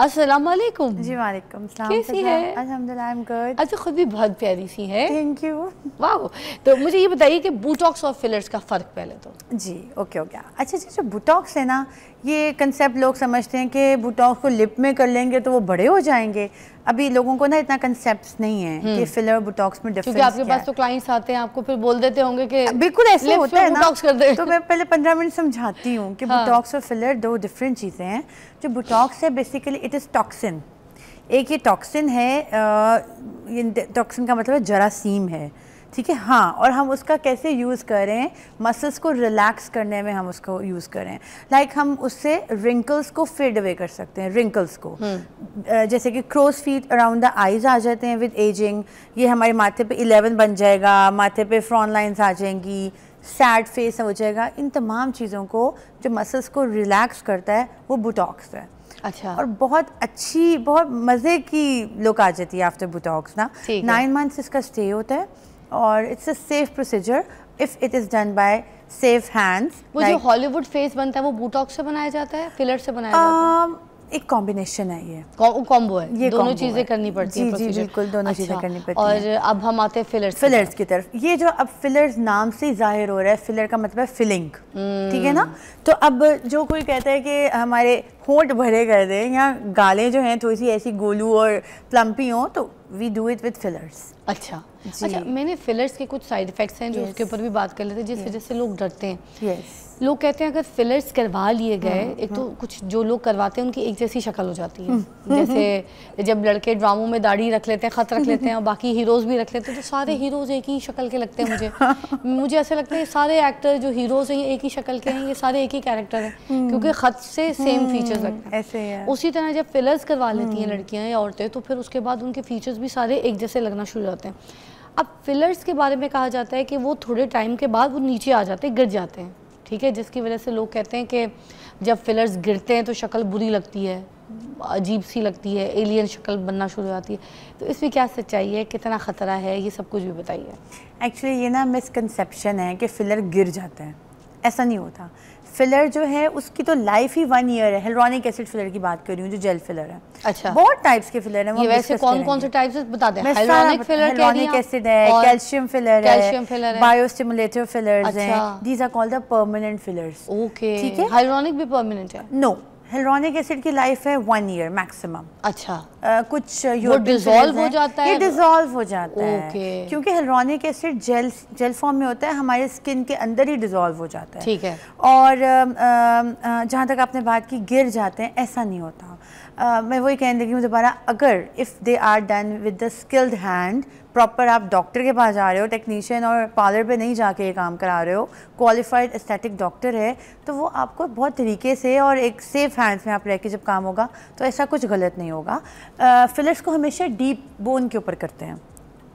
अस्सलाम वालेकुम। जी वालेकुम सलाम। कैसी है? अल्हम्दुलिल्लाह आई एम गुड। अच्छा, खुद भी बहुत प्यारी सी है। Thank you. वाह। तो मुझे ये बताइए कि बोटॉक्स और फिलर्स का फ़र्क पहले तो। जी ओके हो गया। अच्छा जी, जो बोटॉक्स है ना, ये कंसेप्ट लोग समझते हैं कि बोटॉक्स को लिप में कर लेंगे तो वो बड़े हो जाएंगे। अभी लोगों को ना इतना कंसेप्ट नहीं है कि फिलर बोटॉक्स में डिफरेंस क्या है। क्योंकि आपके पास तो क्लाइंट्स आते हैं, आपको फिर बोल देते होंगे कि बिल्कुल ऐसे होता है ना। कर दे। तो मैं पहले 15 मिनट समझाती हूँ कि बोटॉक्स और फिलर दो डिफरेंट चीज़ें हैं। जो बोटॉक्स है बेसिकली इट इज़ टॉक्सिन। एक ये टॉक्सिन है, ये टॉक्सिन का मतलब है जरासीम है, ठीक है। हाँ, और हम उसका कैसे यूज़ करें, मसल्स को रिलैक्स करने में हम उसको यूज़ करें। लाइक हम उससे रिंकल्स को फेड अवे कर सकते हैं, रिंकल्स को। जैसे कि crow's feet around the eyes आ जाते हैं विद एजिंग, ये हमारे माथे पे 11 बन जाएगा, माथे पे फ्रॉन लाइन्स आ जाएंगी, सैड फेस हो जाएगा। इन तमाम चीज़ों को जो मसल्स को रिलैक्स करता है वो बोटॉक्स है। अच्छा। और बहुत अच्छी, बहुत मज़े की लुक आ जाती है आफ्टर बोटॉक्स ना। 9 मंथ्स इसका स्टे होता है और it's a safe procedure if it is done by safe hands. वो जो हॉलीवुड फेस बनता है वो बोटॉक्स से बनाया जाता है, फिलर से बनाया जाता है? एक कॉम्बिनेशन है, ये कॉम्बो है, ये दोनों चीजें करनी पड़ती हैं। जी बिल्कुल, दोनों चीज़ें करनी पड़ती हैं। और अब हम आते हैं फिलर्स की तरफ। ये जो अब फिलर्स नाम से जाहिर हो रहा है, फिलर का मतलब है फिलिंग, ठीक है ना। तो अब जो कोई कहता है कि हमारे होंठ भरे कर दें या गालें जो हैं थोड़ी सी ऐसी गोलू और प्लम्पी हों, तो we do it with fillers. अच्छा, मैंने फिलर्स के कुछ साइड इफेक्ट्स हैं जो उसके ऊपर भी बात कर लेते हैं, जिस वजह से लोग डरते हैं। लोग कहते हैं अगर फिलर्स करवा लिए गए, एक तो कुछ जो लोग करवाते हैं उनकी एक जैसी शक्ल हो जाती है। जैसे जब लड़के ड्रामों में दाढ़ी रख लेते हैं, खत रख लेते हैं और बाकी हीरोज भी रख लेते हैं, तो सारे हीरोज एक ही शक्ल के लगते हैं। मुझे ऐसा लगता है सारे एक्टर जो हीरोज हैं ये एक ही शक्ल के हैं, ये सारे एक ही कैरेक्टर हैं, क्योंकि खत से सेम फीचर्स लगते हैं। उसी तरह जब फिलर्स करवा लेती हैं लड़कियाँ या औरतें, तो फिर उसके बाद उनके फीचर्स भी सारे एक जैसे लगना शुरू हो जाते हैं। अब फिलर्स के बारे में कहा जाता है कि वो थोड़े टाइम के बाद वो नीचे आ जाते हैं, गिर जाते हैं, ठीक है, जिसकी वजह से लोग कहते हैं कि जब फिलर्स गिरते हैं तो शक्ल बुरी लगती है, अजीब सी लगती है, एलियन शक्ल बनना शुरू हो जाती है। तो इसमें क्या सच्चाई है, कितना ख़तरा है, ये सब कुछ भी बताइए। एक्चुअली ये ना मिसकंसेप्शन है कि फिलर गिर जाता है, ऐसा नहीं होता। फिलर जो है उसकी तो लाइफ ही 1 ईयर है। हिलुरोनिक एसिड फिलर की बात कर रही हूँ, जो जेल फिलर है। अच्छा, बहुत टाइप्स के फिलर हैं। ये वैसे कौन से टाइप्स है बता दें। हिलुरोनिक एसिड है, कैल्शियम फिलर है, बायोस्टिमुलेटर फिलर्स हैं। These are called the permanent fillers. Okay, ठीक है। हाइलुरोनिक भी परमानेंट है? नो, हिलुरोनिक एसिड की लाइफ है 1 ईयर मैक्सिमम। अच्छा। कुछ वो डिसॉल्व हो जाता है? ये डिसॉल्व हो जाता है, क्योंकि हिलुरोनिक एसिड जेल फॉर्म में होता है, हमारे स्किन के अंदर ही डिसॉल्व हो जाता है। ठीक है। और जहाँ तक आपने बात की गिर जाते हैं, ऐसा नहीं होता। मैं वही कहने लगी हूँ दोबारा, अगर if they are done with the skilled hand, proper आप डॉक्टर के पास जा रहे हो, टेक्नीशियन और पार्लर पे नहीं जाके ये काम करा रहे हो, क्वालिफाइड एस्थेटिक डॉक्टर है, तो वो आपको बहुत तरीके से और एक सेफ हैंड्स में आप रह के जब काम होगा तो ऐसा कुछ गलत नहीं होगा। फिलर्स को हमेशा डीप बोन के ऊपर करते हैं,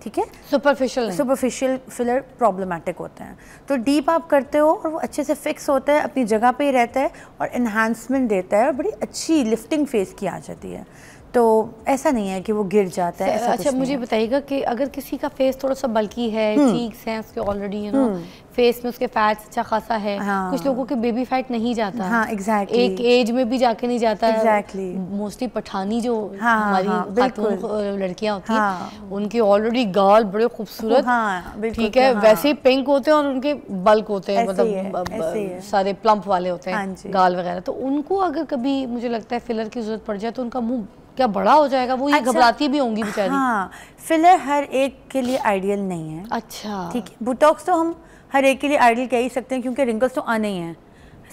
ठीक है। सुपरफिशियल फिलर प्रॉब्लमेटिक होते हैं, तो डीप आप करते हो और वो अच्छे से फिक्स होता है, अपनी जगह पे ही रहता है और इन्हांसमेंट देता है और बड़ी अच्छी लिफ्टिंग फेस की आ जाती है। तो ऐसा नहीं है कि वो गिर जाता है। ऐसा अच्छा, मुझे बताइएगा कि अगर किसी का फेस थोड़ा सा बल्की है, चीक्स हैं उसके ऑलरेडी, यू नो, फेस में उसके फैट्स अच्छा खासा है, कुछ लोगों के बेबी फैट नहीं जाता। हाँ, एग्जैक्टली। एक एज में भी जाके नहीं जाता। एग्जैक्टली। मोस्टली पठानी जो हमारी लड़कियां होती हैं, उनके ऑलरेडी गाल बड़े खूबसूरत, ठीक है, वैसे ही पिंक होते हैं और उनके बल्क होते हैं, मतलब सारे प्लम्प वाले होते हैं गाल वगैरह। तो उनको अगर कभी मुझे लगता है फिलर की जरूरत पड़ जाए तो उनका मुंह क्या बड़ा हो जाएगा, वो ये घबराती भी होंगी बेचारी। हाँ, फिलर हर एक के लिए आइडियल नहीं है। अच्छा, ठीक है। बोटॉक्स तो हम हर एक के लिए आइडियल कह ही सकते हैं, क्योंकि रिंकल्स तो आने ही हैं,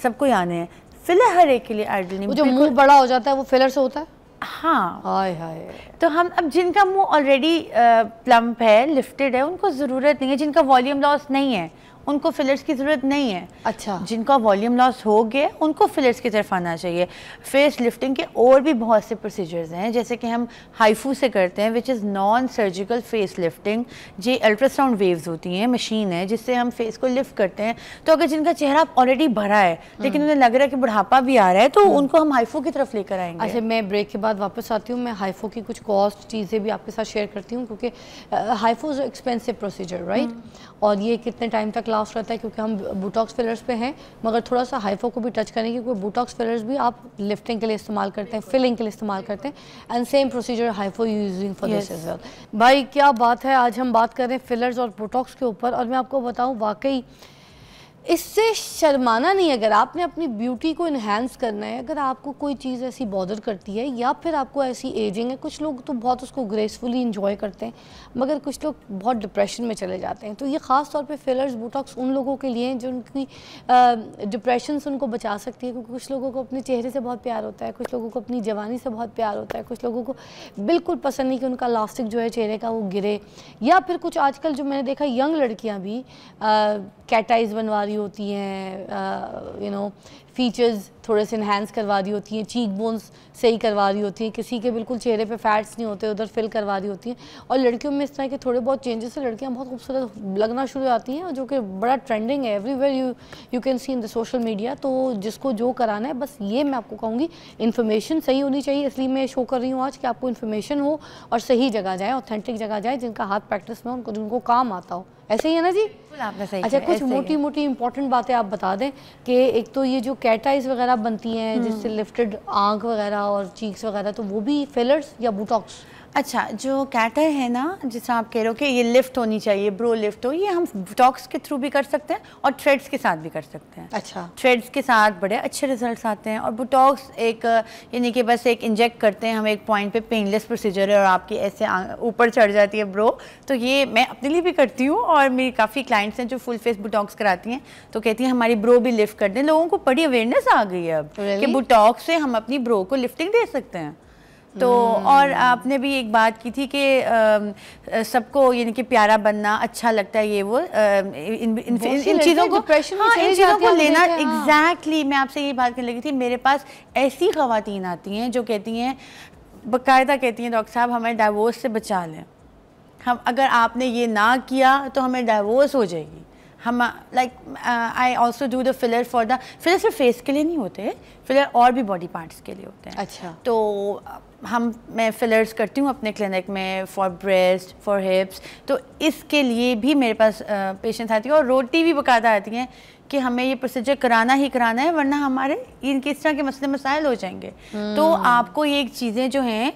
सबको ही आने हैं। फिलर हर एक के लिए आइडियल नहीं। वो जो मुंह बड़ा हो जाता है वो फिलर से होता है? हाँ। हाय हाय। तो हम अब जिनका मुंह ऑलरेडी प्लम्प है, लिफ्टेड है, उनको ज़रूरत नहीं है। जिनका वॉल्यूम लॉस नहीं है उनको फिलर्स की ज़रूरत नहीं है। अच्छा। जिनका वॉल्यूम लॉस हो गया उनको फिलर्स की तरफ आना चाहिए। फेस लिफ्टिंग के और भी बहुत से प्रोसीजर्स हैं, जैसे कि हम हाइफू से करते हैं, which is non surgical face lifting. ये अल्ट्रासाउंड वेव्स होती हैं, मशीन है जिससे हम फेस को लिफ्ट करते हैं। तो अगर जिनका चेहरा ऑलरेडी भरा है लेकिन उन्हें लग रहा है कि बुढ़ापा भी आ रहा है, तो उनको हम हाइफू की तरफ लेकर आएंगे। अच्छा, मैं ब्रेक के बाद वापस आती हूँ, मैं हाइफू की कुछ कॉस्ट चीज़ें भी आपके साथ शेयर करती हूँ, क्योंकि HIFU is expensive procedure, right? और ये कितने टाइम तक क्लास रहता है क्योंकि हम बोटॉक्स फिलर्स पे हैं, मगर थोड़ा सा हाइफो को भी टच करेंगे क्योंकि बोटॉक्स फिलर्स भी आप लिफ्टिंग के लिए इस्तेमाल करते हैं, फिलिंग के लिए इस्तेमाल करते हैं, and same procedure HIFU using for this as well. भाई क्या बात है, आज हम बात कर रहे हैं फिलर्स और बोटॉक्स के ऊपर, और मैं आपको बताऊँ वाकई इससे शर्माना नहीं। अगर आपने अपनी ब्यूटी को इन्हेंस करना है, अगर आपको कोई चीज़ ऐसी बॉदर करती है या फिर आपको ऐसी एजिंग है, कुछ लोग तो बहुत उसको ग्रेसफुली इंजॉय करते हैं मगर कुछ लोग बहुत डिप्रेशन में चले जाते हैं, तो ये ख़ास तौर पे फिलर्स बोटॉक्स उन लोगों के लिए हैं जो उनकी डिप्रेशन से उनको बचा सकती है, क्योंकि कुछ लोगों को अपने चेहरे से बहुत प्यार होता है, कुछ लोगों को अपनी जवानी से बहुत प्यार होता है, कुछ लोगों को बिल्कुल पसंद नहीं कि उनका लास्टिक जो है चेहरे का वो गिरे, या फिर कुछ आजकल जो मैंने देखा यंग लड़कियाँ भी कैट आइज़ बनवा रही होती हैं, यू नो फीचर्स थोड़े से इन्हेंस करवा रही होती हैं, चीक बोन्स सही करवा रही होती हैं, किसी के बिल्कुल चेहरे पे फैट्स नहीं होते उधर फिल करवा रही होती हैं, और लड़कियों में इस तरह के थोड़े बहुत चेंजेस से लड़कियां बहुत खूबसूरत लगना शुरू हो जाती हैं, जो कि बड़ा ट्रेंडिंग है everywhere, you can see in the social media. तो जिसको जो कराना है, बस ये मैं आपको कहूँगी इन्फॉर्मेशन सही होनी चाहिए, इसलिए मैं शो कर रही हूँ आज कि आपको इन्फॉर्मेशन हो और सही जगह जाए, ऑथेंटिक जगह जाए, जिनका हाथ प्रैक्टिस में उनको जिनको काम आता हो। ऐसे ही है ना जी? आपने सही अच्छा, कुछ मोटी मोटी इंपॉर्टेंट बातें आप बता दें कि एक तो ये जो कैट आइज वगैरह बनती हैं जिससे लिफ्टेड आंख वगैरह और चीक्स वगैरह, तो वो भी फिलर्स या बोटॉक्स? अच्छा, जो कैटर है ना, जिस आप कह रहे हो कि ये लिफ्ट होनी चाहिए, ब्रो लिफ्ट हो, ये हम बोटॉक्स के थ्रू भी कर सकते हैं और थ्रेड्स के साथ भी कर सकते हैं। अच्छा, थ्रेड्स के साथ बड़े अच्छे रिजल्ट्स आते हैं, और बोटॉक्स एक यानी कि बस एक इंजेक्ट करते हैं हम एक पॉइंट पे, पेनलेस प्रोसीजर है और आपकी ऐसे ऊपर चढ़ जाती है ब्रो। तो ये मैं अपने लिए भी करती हूँ और मेरी काफ़ी क्लाइंट्स हैं जो फुल फेस बोटॉक्स कराती हैं, तो कहती हैं हमारी ब्रो भी लिफ्ट कर दें। लोगों को बड़ी अवेयरनेस आ गई है अब कि बोटॉक्स से हम अपनी ब्रो को लिफ्टिंग दे सकते हैं। तो और आपने भी एक बात की थी कि सबको यानी कि प्यारा बनना अच्छा लगता है, ये वो इन चीज़ों को, हाँ, इन चीज़ों को लेना। एग्जैक्टली, मैं आपसे यही बात करने लगी थी। मेरे पास ऐसी ख़वातीन आती हैं जो कहती हैं, बाकायदा कहती हैं, डॉक्टर साहब हमें डाइवोर्स से बचा लें, हम अगर आपने ये ना किया तो हमें डाइवोर्स हो जाएगी। हम like I also do the filler for the filler सिर्फ फेस के लिए नहीं होते, फिलर और भी बॉडी पार्ट्स के लिए होते हैं। अच्छा, तो मैं फिलर्स करती हूँ अपने क्लिनिक में फॉर ब्रेस्ट, फॉर हिप्स, तो इसके लिए भी मेरे पास पेशेंट्स आती हैं और रोटी भी बकायदा आती हैं कि हमें ये प्रोसीजर कराना ही कराना है, वरना हमारे इनके इस तरह के मसले मसाइल हो जाएंगे। तो आपको ये चीज़ें जो हैं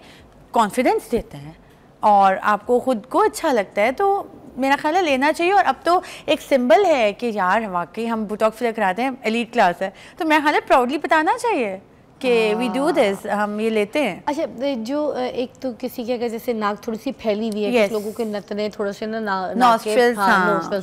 कॉन्फिडेंस देते हैं और आपको ख़ुद को अच्छा लगता है, तो मेरा ख्याल है लेना चाहिए। और अब तो एक सिंबल है कि यार वाकई हम बोटॉक्स फिलर कराते हैं, एलीट क्लास है, तो मेरा ख्याल है प्राउडली बताना चाहिए कि वी डू दिस, हम ये लेते हैं। अच्छा, जो एक तो किसी के अगर जैसे नाक थोड़ी सी फैली हुई है, कुछ लोगों के नतने थोड़े से ना नॉस्ट्रिल्स,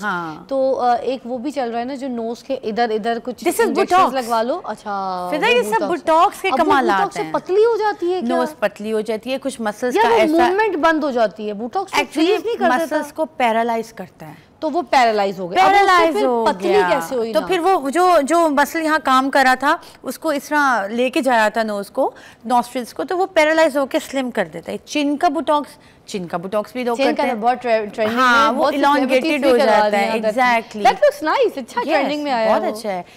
हाँ, तो एक वो भी चल रहा है ना जो नोज के इधर इधर कुछ इंजेक्शंस लगवा लो। अच्छा, फिर ये सब बोटॉक्स के कमालात हैं। पतली हो जाती है, नोज पतली हो जाती है, कुछ मसल्स का ऐसा मूवमेंट बंद हो जाती है। बोटॉक्स एक्चुअली मसल्स को पैरालाइज करता है, तो वो पैरालाइज हो गया, पैरालाइज हो पतली गया। कैसे हुई? तो फिर वो जो मसल यहाँ काम कर रहा था उसको इस तरह लेके जा रहा था नोज को, नॉस्ट्रिल्स को, तो वो पैरालाइज होकर स्लिम कर देता है। चिन का बोटॉक्स भी लोग करते हैं, बहुत ट्रेंडिंग हाँ, वो इलॉन्गेटेड हो जाता है। एग्जैक्टली, दैट लुक्स नाइस, अच्छा ट्रेंडिंग में आया, बहुत अच्छा है।